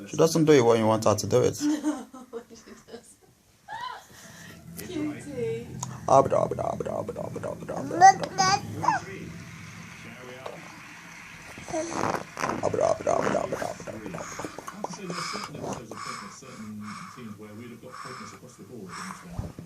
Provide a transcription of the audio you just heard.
She doesn't do it when you want her to do it. Cutie. Certain teams where we'd have got pointless across the board in this one.